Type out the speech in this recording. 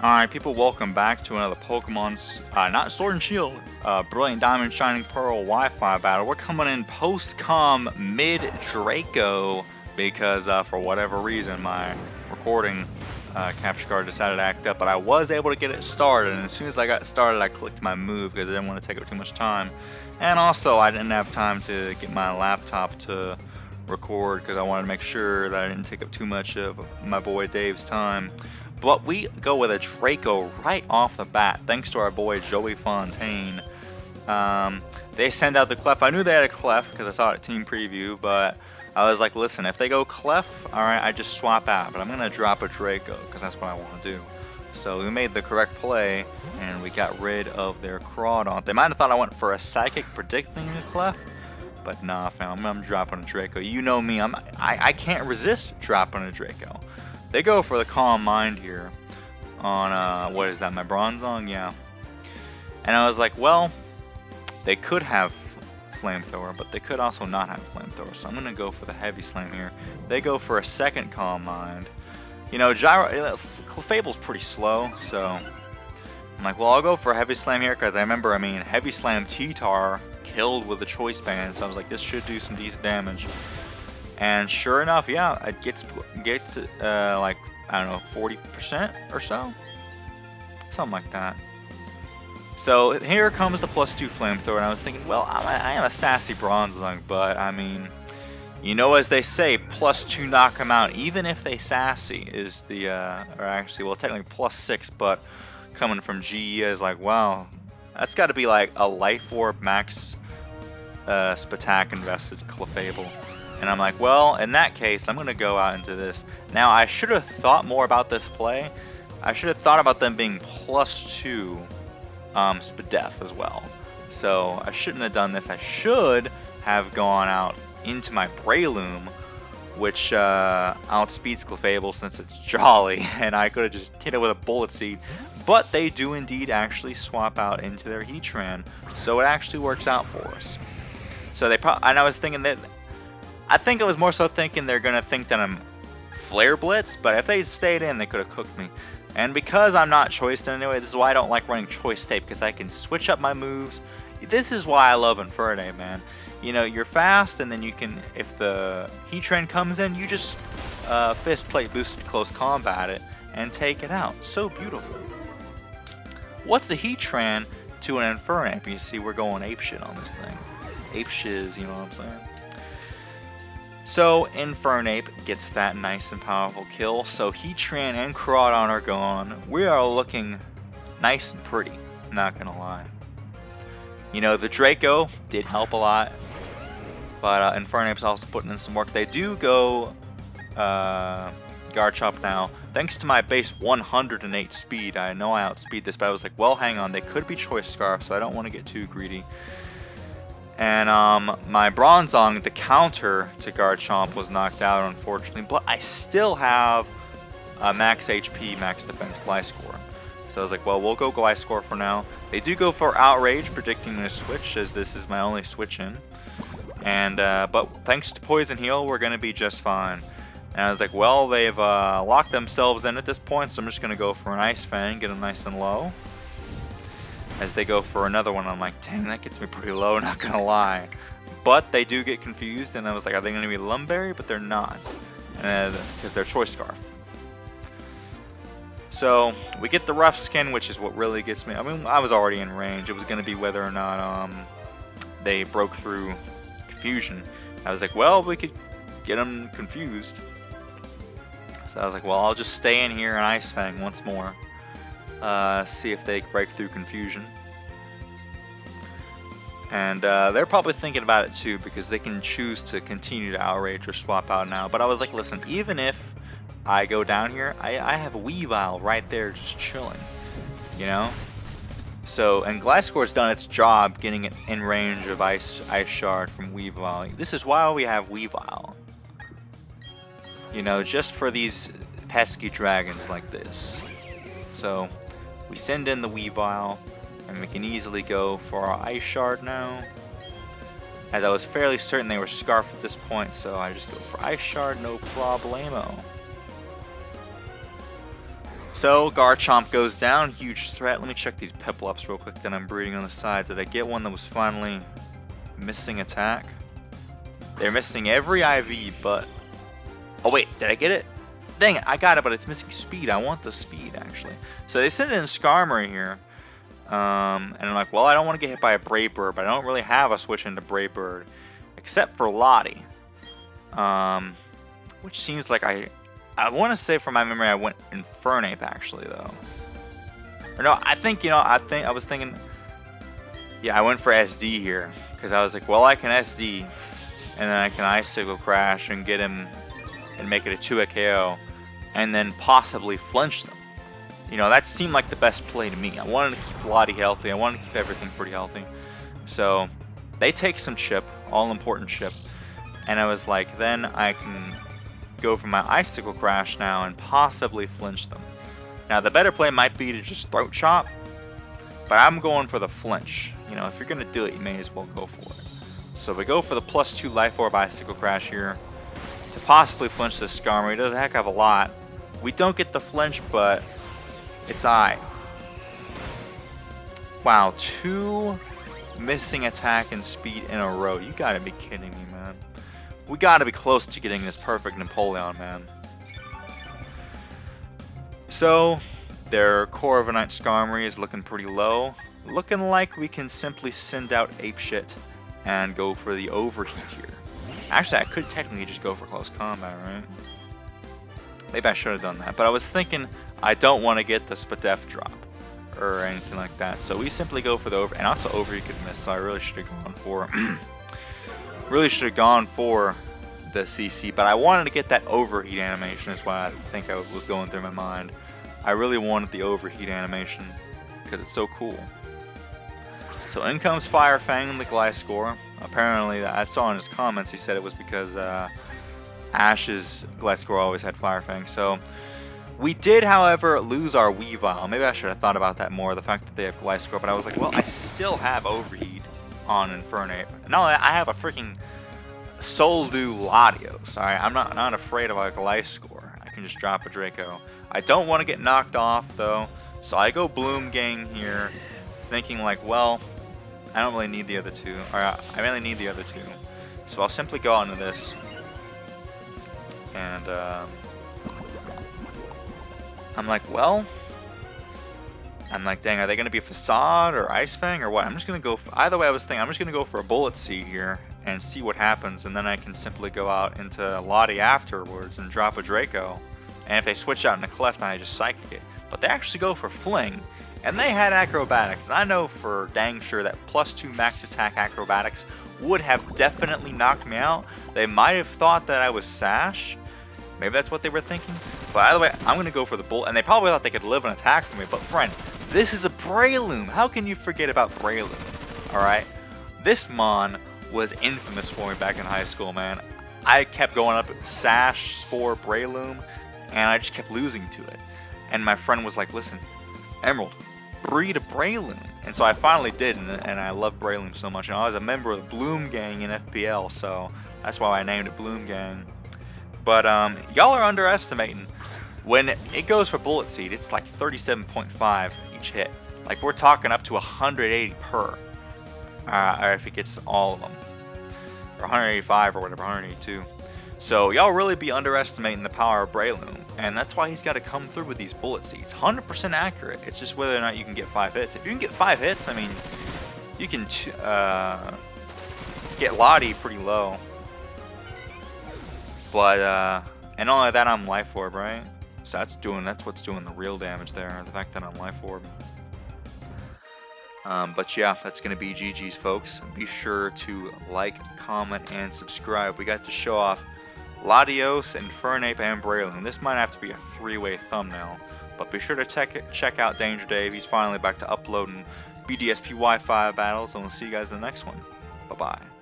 Alright, people, welcome back to another Pokemon's, not Sword and Shield, Brilliant Diamond Shining Pearl Wi-Fi battle. We're coming in post-com mid-Draco because for whatever reason my recording capture card decided to act up, but I was able to get it started, and as soon as I got started I clicked my move because I didn't want to take up too much time. And also I didn't have time to get my laptop to record because I wanted to make sure that I didn't take up too much of my boy Dave's time. But we go with a Draco right off the bat, thanks to our boy Joey Fontaine. They send out the Clef. I knew they had a Clef because I saw it at Team Preview, but I was like, listen, if they go Clef, alright, I just swap out. But I'm going to drop a Draco because that's what I want to do. So we made the correct play, and we got rid of their Crawdaunt. They might have thought I went for a Psychic predicting the Clef, but nah, fam, I'm dropping a Draco. You know me, I can't resist dropping a Draco. They go for the Calm Mind here on, what is that, my Bronzong? Yeah. And I was like, well, they could have Flamethrower, but they could also not have Flamethrower, so I'm going to go for the Heavy Slam here. They go for a second Calm Mind. You know, Clefable's pretty slow, so I'm like, well, I'll go for a Heavy Slam here, because I remember, Heavy Slam T-Tar killed with a Choice Band, so I was like, this should do some decent damage. And sure enough, yeah, it gets like, I don't know, 40% or so? Something like that. So here comes the +2 Flamethrower, and I was thinking, well, I am a sassy Bronzong, but you know, as they say, +2 knock them out, even if they sassy, is the, or actually, well, technically +6, but coming from GE is like, wow, that's got to be like a Life Orb max Spatak invested Clefable. And I'm like, well, in that case, I'm going to go out into this. Now, I should have thought more about this play. I should have thought about them being +2 Spadef as well. So I shouldn't have done this. I should have gone out into my Breloom, which outspeeds Clefable since it's jolly, and I could have just hit it with a Bullet Seed. But they do indeed actually swap out into their Heatran, so it actually works out for us. So and I was thinking that, I think I was more so thinking they're going to think that I'm Flare Blitz, but if they stayed in, they could have cooked me. And because I'm not choiced in anyway, this is why I don't like running Choice Tape, because I can switch up my moves. This is why I love Infernape, man. You know, you're fast, and then you can, if the Heatran comes in, you just Fist Plate Boosted Close Combat it and take it out. So beautiful. What's the Heatran to an Infernape? You see, we're going apeshit on this thing. Apeshiz, you know what I'm saying? So Infernape gets that nice and powerful kill. So Heatran and Crawdaunt are gone. We are looking nice and pretty, not gonna lie. You know, the Draco did help a lot, but Infernape's also putting in some work. They do go Garchomp now. Thanks to my base 108 speed, I know I outspeed this, but I was like, well, hang on, they could be Choice Scarf, so I don't want to get too greedy. And my Bronzong, the counter to Garchomp, was knocked out, unfortunately, but I still have max HP, max defense Gliscor. So I was like, well, we'll go Gliscor for now. They do go for Outrage, predicting a switch, as this is my only switch in. And but thanks to Poison Heal, we're going to be just fine. And I was like, well, they've locked themselves in at this point, so I'm just going to go for an Ice Fang, get them nice and low. As they go for another one, I'm like, dang, that gets me pretty low, not gonna lie. But they do get confused, and I was like, are they gonna be Lumberry? But they're not, because they're Choice Scarf. So we get the Rough Skin, which is what really gets me. I was already in range. It was gonna be whether or not they broke through Confusion. I was like, well, we could get them confused. So I was like, well, I'll just stay in here and Ice Fang once more. See if they break through Confusion. And they're probably thinking about it too, because they can choose to continue to Outrage or swap out now. But I was like, listen, even if I go down here, I have Weavile right there just chilling, you know? So, and Gliscor's done its job getting it in range of Ice Shard from Weavile. This is why we have Weavile. You know, just for these pesky dragons like this. So we send in the Weavile, and we can easily go for our Ice Shard now. As I was fairly certain they were Scarfed at this point, so I just go for Ice Shard, no problemo. So Garchomp goes down, huge threat. Let me check these Piplups real quick that I'm breeding on the side. Did I get one that was finally missing attack? They're missing every IV, but... Oh wait, did I get it? Dang it, I got it, but it's missing speed. I want the speed, actually. So they sent in Skarmory here. And I'm like, well, I don't want to get hit by a Brave Bird, but I don't really have a switch into Brave Bird. Except for Lottie. Which seems like I want to say from my memory I went Infernape, actually, though. Or no, I think, you know, I was thinking... Yeah, I went for SD here. Because I was like, well, I can SD. And then I can Icicle Crash and get him and make it a 2-hit KO. And then possibly flinch them. You know, that seemed like the best play to me. I wanted to keep Lottie healthy. I wanted to keep everything pretty healthy. So, they take some chip, all-important chip. And I was like, then I can go for my Icicle Crash now and possibly flinch them. Now, the better play might be to just Throat Chop. But I'm going for the flinch. You know, if you're going to do it, you may as well go for it. So we go for the +2 Life Orb Icicle Crash here to possibly flinch this Skarmory. It does a heck of a lot. We don't get the flinch, but it's I. Wow, 2 missing attack and speed in a row. You gotta be kidding me, man. We gotta be close to getting this perfect Napoleon, man. So, their Corviknight Skarmory is looking pretty low. Looking like we can simply send out Apeshit and go for the Overheat here. Actually, I could technically just go for Close Combat, right? Maybe I should have done that. But I was thinking I don't want to get the Spadef drop or anything like that. So we simply go for the And also Overheat could miss, so I really should have gone for... the CC. But I wanted to get that Overheat animation is why I think I was going through my mind. I really wanted the Overheat animation because it's so cool. So in comes Fire Fang, the Gliscor. Apparently, I saw in his comments he said it was because Ash's Gliscor always had Fire Fang. So we did, however, lose our Weavile. Maybe I should have thought about that more, the fact that they have Gliscor. But I was like, well, I still have Overheat on Infernape. No, I have a freaking Soldew Latios. Alright, I'm not afraid of a Gliscor. I can just drop a Draco. I don't want to get knocked off, though. So I go Bloom Gang here, thinking like, well, I don't really need the other two. Or I really need the other two. So I'll simply go out into this. And I'm like, well, dang, are they going to be Facade or Ice Fang or what? I'm just going to go for, either way I was thinking, I'm just going to go for a Bullet Seed here and see what happens. And then I can simply go out into Lottie afterwards and drop a Draco. And if they switch out into Cleft, I just Psychic it. But they actually go for Fling. And they had Acrobatics, and I know for dang sure that +2 max attack Acrobatics would have definitely knocked me out. They might have thought that I was Sash. Maybe that's what they were thinking. But either way, I'm going to go for the Bullet. And they probably thought they could live an attack from me. But friend, this is a Breloom. How can you forget about Breloom? Alright? This Mon was infamous for me back in high school, man. I kept going up Sash, Spore, Breloom, and I just kept losing to it. And my friend was like, listen, Emerald, breed a Breloom. And so I finally did, and I love Breloom so much. And I was a member of the Bloom Gang in FPL, so that's why I named it Bloom Gang. But y'all are underestimating. When it goes for Bullet Seed, it's like 37.5 each hit. Like, we're talking up to 180 per. Or if it gets all of them. Or 185 or whatever, 182. So y'all really be underestimating the power of Breloom. And that's why he's got to come through with these Bullet Seeds. 100% accurate. It's just whether or not you can get 5 hits. If you can get 5 hits, I mean, you can get Lottie pretty low. But, and not only that, I'm Life Orb, right? So that's what's doing the real damage there. The fact that I'm Life Orb. But yeah, that's going to be GG's, folks. Be sure to like, comment, and subscribe. We got to show off Latios, Infernape, and Breloom. This might have to be a 3-way thumbnail. But be sure to check out Danger Dave. He's finally back to uploading BDSP Wi-Fi battles. And we'll see you guys in the next one. Bye-bye.